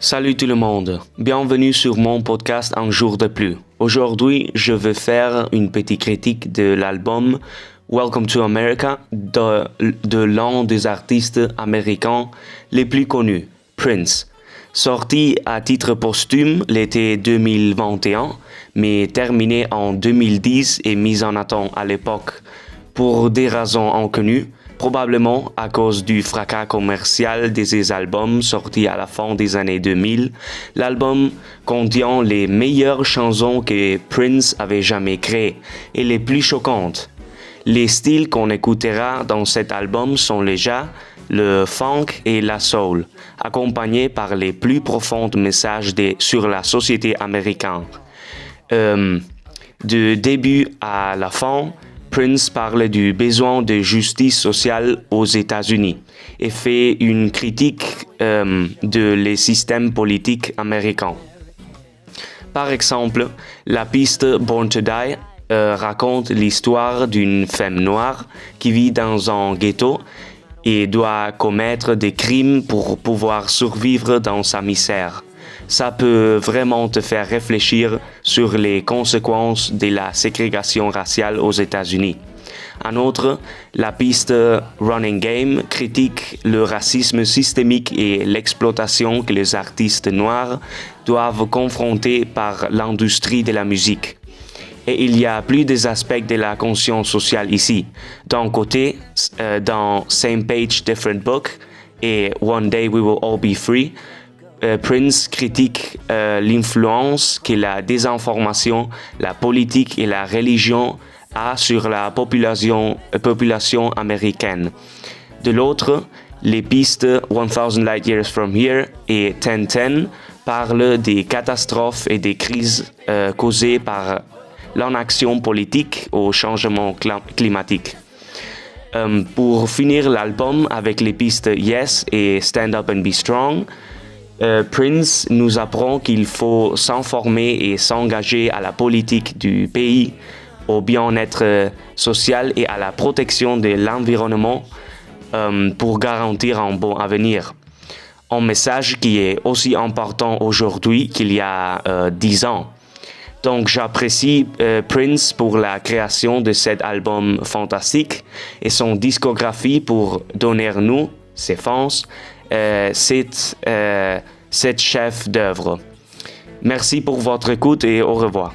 Salut tout le monde, bienvenue sur mon podcast Un jour de plus. Aujourd'hui, je vais faire une petite critique de l'album Welcome to America de l'un des artistes américains les plus connus, Prince. Sorti à titre posthume l'été 2021, mais terminé en 2010 et mis en attente à l'époque pour des raisons inconnues, probablement à cause du fracas commercial de ses albums sortis à la fin des années 2000. L'album contient les meilleures chansons que Prince avait jamais créées et les plus choquantes. Les styles qu'on écoutera dans cet album sont le jazz, le funk et la soul, accompagnés par les plus profonds messages sur la société américaine. Du début à la fin, Prince parle du besoin de justice sociale aux États-Unis et fait une critique de les systèmes politiques américains. Par exemple, la piste Born to Die raconte l'histoire d'une femme noire qui vit dans un ghetto et doit commettre des crimes pour pouvoir survivre dans sa misère. Ça peut vraiment te faire réfléchir sur les conséquences de la ségrégation raciale aux États-Unis. En outre, la piste Running Game critique le racisme systémique et l'exploitation que les artistes noirs doivent confronter par l'industrie de la musique. Et il y a plus des aspects de la conscience sociale ici. D'un côté, dans Same Page, Different Book et One Day We Will All Be Free, Prince critique l'influence que la désinformation, la politique et la religion a sur la population américaine. De l'autre, les pistes 1000 Light Years From Here et 1010 parlent des catastrophes et des crises causées par l'inaction politique au changement climatique. Pour finir l'album avec les pistes Yes et Stand Up and Be Strong, Prince nous apprend qu'il faut s'informer et s'engager à la politique du pays, au bien-être social et à la protection de l'environnement pour garantir un bon avenir. Un message qui est aussi important aujourd'hui qu'il y a 10 ans. Donc j'apprécie Prince pour la création de cet album fantastique et son discographie pour donner nous, ses fans, cette chef d'œuvre. Merci pour votre écoute et au revoir.